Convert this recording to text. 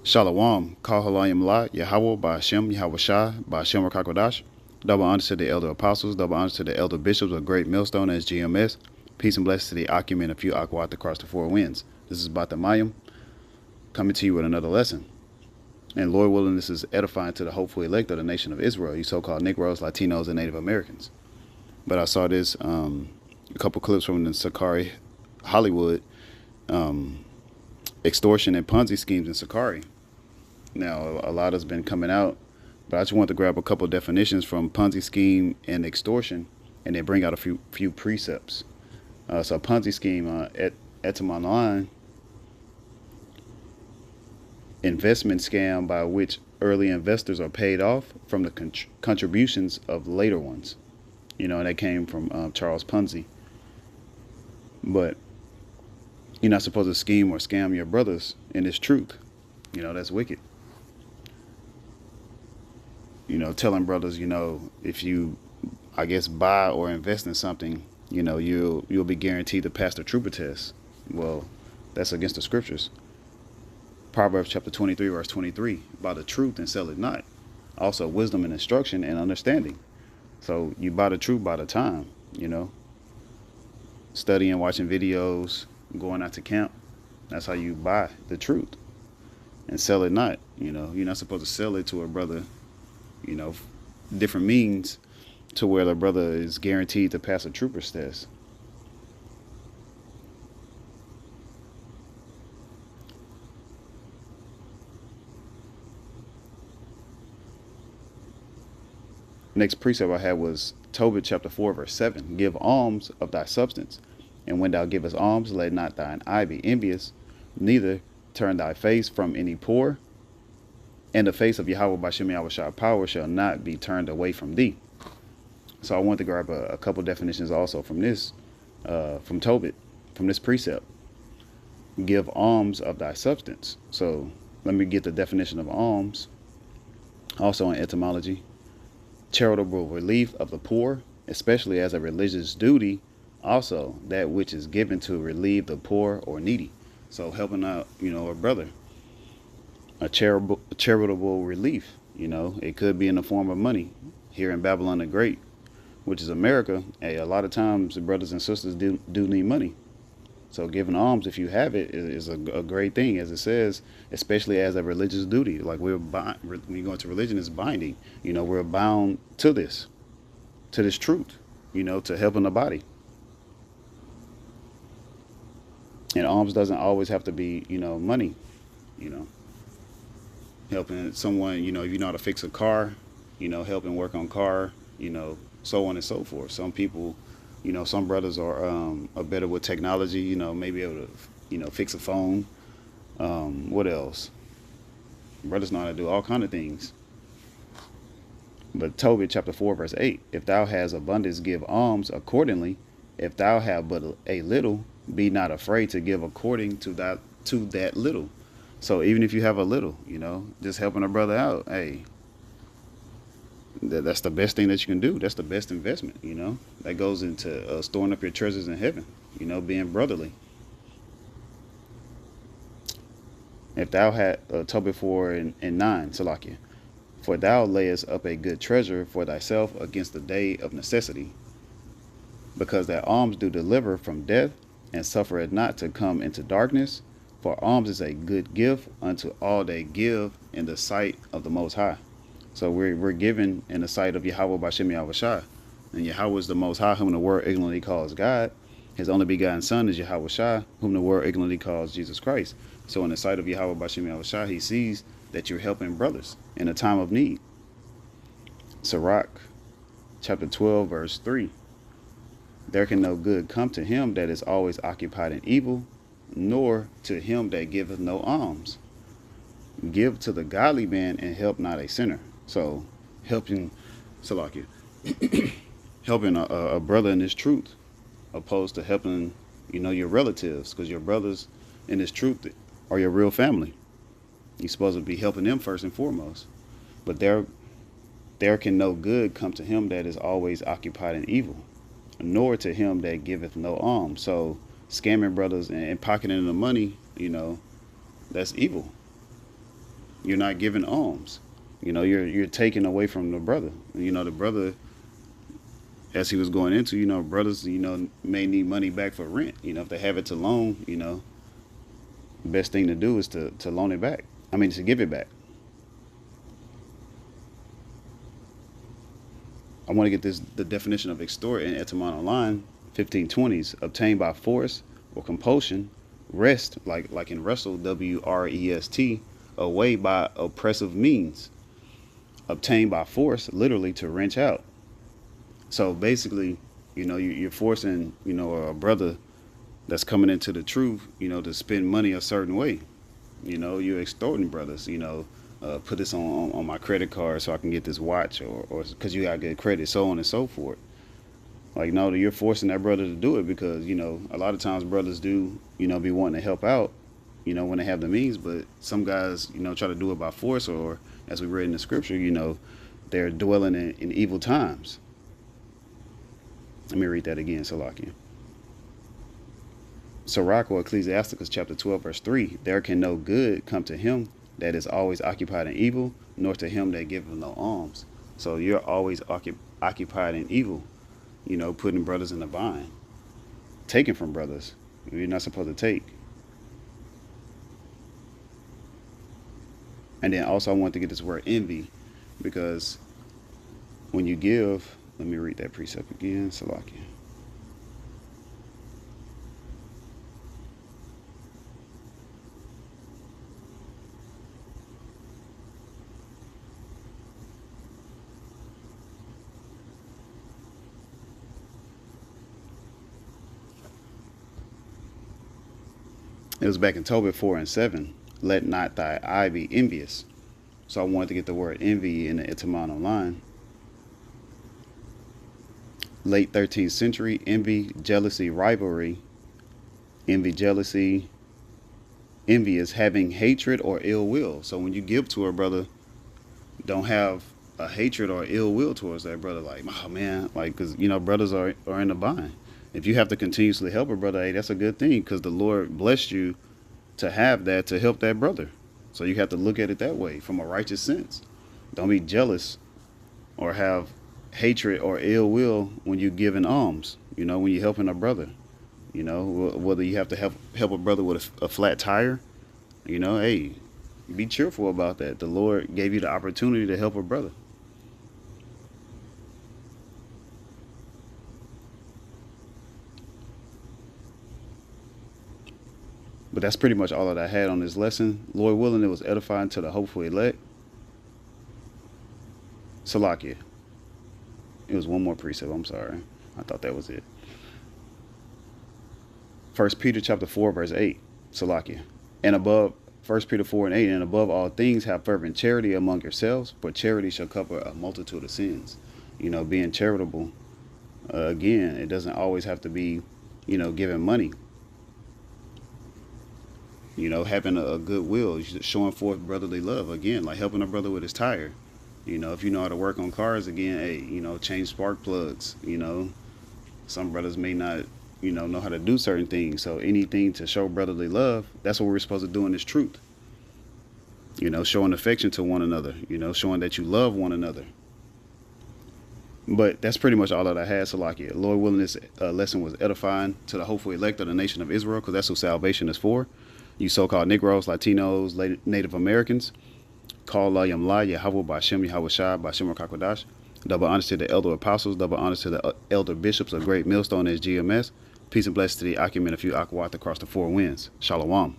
Shalom, Kal Halayim La, Yahweh, Ba'ashem, Yahweh Shai, Ba'ashem Rakakodash. Double honor to the elder apostles, double honor to the elder bishops of Great Millstone as GMS. Peace and blessings to the Akim and a few Akwat across the four winds. This is Batamayim, coming to you with another lesson. And Lord willing, this is edifying to the hopeful elect of the nation of Israel, you so-called Negroes, Latinos, and Native Americans. But I saw this, a couple clips from the Sicarii, Hollywood, extortion and Ponzi schemes in Sicarii. Now, a lot has been coming out, but I just want to grab a couple definitions from Ponzi scheme and extortion, and then bring out a few precepts. So Ponzi scheme, etymon, investment scam by which early investors are paid off from the contributions of later ones. You know, and that came from Charles Ponzi. But you're not supposed to scheme or scam your brothers in this truth. You know, that's wicked. You know, telling brothers, you know, if you, I guess, buy or invest in something, you know, you'll be guaranteed to pass the trooper test. Well, that's against the scriptures. Proverbs chapter 23, verse 23, buy the truth and sell it not. Also, wisdom and instruction and understanding. So you buy the truth by the time, you know, studying, watching videos, going out to camp. That's how you buy the truth and sell it not. You know, you're not supposed to sell it to a brother, you know, different means to where the brother is guaranteed to pass a trooper's test. Next precept I had was Tobit chapter 4, verse 7. Give alms of thy substance, and when thou givest alms, let not thine eye be envious, neither turn thy face from any poor, and the face of Yahweh Ba'ashem Yahweh Shai power shall not be turned away from thee. So I want to grab a couple definitions also from this, from Tobit, from this precept. Give alms of thy substance. So let me get the definition of alms, also in etymology. Charitable relief of the poor, especially as a religious duty, also that which is given to relieve the poor or needy. So helping out, you know, a brother, a charitable relief, you know, it could be in the form of money. Here in Babylon the Great, which is America, hey, a lot of times the brothers and sisters do need money. So giving alms, if you have it, is a great thing, as it says, especially as a religious duty. Like when you go into religion, it's binding. You know, we're bound to this truth, you know, to helping the body. And alms doesn't always have to be, you know, money, you know. Helping someone, you know, if you know how to fix a car, you know, helping work on car, you know, so on and so forth. Some people, you know, some brothers are better with technology, you know, maybe able to, you know, fix a phone. What else? Brothers know how to do all kind of things. But Tobit chapter 4, verse 8, if thou hast abundance, give alms accordingly. If thou have but a little, be not afraid to give according to that little. So even if you have a little, you know, just helping a brother out, hey, that's the best thing that you can do. That's the best investment, you know. That goes into storing up your treasures in heaven, you know, being brotherly. If thou had Tobit 4 and 9, Salakia, for thou layest up a good treasure for thyself against the day of necessity, because that alms do deliver from death, and suffer it not to come into darkness. For alms is a good gift unto all that give in the sight of the Most High. So we're given in the sight of Yahweh Ba'ashem Yahweh Shai. And Yahweh is the Most High, whom the world ignorantly calls God. His only begotten Son is Yahweh Shai, whom the world ignorantly calls Jesus Christ. So in the sight of Yahweh Ba'ashem Yahweh Shai, he sees that you're helping brothers in a time of need. Sirach chapter 12, verse 3. There can no good come to him that is always occupied in evil, nor to him that giveth no alms. Give to the godly man and help not a sinner. So helping, Salakia, helping a brother in this truth, opposed to helping, you know, your relatives, because your brothers in this truth are your real family. You're supposed to be helping them first and foremost. But there can no good come to him that is always occupied in evil, nor to him that giveth no alms. So scamming brothers and pocketing the money, you know, that's evil. You're not giving alms. You're taking away from the brother. The brother, as he was going into, brothers, may need money back for rent. If they have it to loan, the best thing to do is to loan it back. I mean, to give it back. I want to get the definition of extort in Etymon Online, 1520s, obtained by force or compulsion, wrest, like in wrestle, WREST, away by oppressive means, obtained by force, literally to wrench out. So basically, you're forcing, a brother that's coming into the truth, to spend money a certain way. You're extorting brothers, put this on my credit card so I can get this watch, or because you got good credit, so on and so forth. Like, no, you're forcing that brother to do it because, a lot of times brothers do, be wanting to help out, when they have the means, but some guys, try to do it by force, or as we read in the scripture, they're dwelling in evil times. Let me read that again, Salakia. Sirach, or Ecclesiasticus chapter 12, verse 3, there can no good come to him that is always occupied in evil, nor to him that giveth no alms. So you're always occupied in evil, putting brothers in the bind, taking from brothers. You're not supposed to take. And then also I want to get this word envy, because when you give, let me read that precept again, Salakia. It was back in Tobit 4 and 7. Let not thy eye be envious. So I wanted to get the word envy in the Etymon Online. Late 13th century, envy, jealousy, rivalry. Envy, jealousy. Envy is having hatred or ill will. So when you give to a brother, don't have a hatred or ill will towards that brother. Like, oh man, like, because, brothers are in the bind. If you have to continuously help a brother, hey, that's a good thing, because the Lord blessed you to have that, to help that brother. So you have to look at it that way, from a righteous sense. Don't be jealous or have hatred or ill will when you're giving alms, when you're helping a brother. Whether you have to help a brother with a flat tire, hey, be cheerful about that. The Lord gave you the opportunity to help a brother. But that's pretty much all that I had on this lesson. Lord willing, it was edifying to the hopeful elect. Salakia. It was one more precept. I'm sorry. I thought that was it. 1 Peter chapter 4, verse 8. Salakia. And above, 1 Peter 4 and 8, and above all things have fervent charity among yourselves, for charity shall cover a multitude of sins. Being charitable, again, it doesn't always have to be, giving money. Having a good will, showing forth brotherly love, again, like helping a brother with his tire. If you know how to work on cars, again, hey, change spark plugs. Some brothers may not, know how to do certain things. So anything to show brotherly love, that's what we're supposed to do in this truth. Showing affection to one another, showing that you love one another. But that's pretty much all that I had, Salakia. Lord willing, this lesson was edifying to the hopeful elect of the nation of Israel, because that's who salvation is for. You so-called Negroes, Latinos, Native Americans, call La Yamla, Yahweh, Bashem, Yahweh Shah, Bashem Kakwadash. Double honors to the elder apostles, double honors to the elder bishops of Great Millstone as GMS. Peace and blessings to the Akim and a few Akwat across the four winds. Shalom.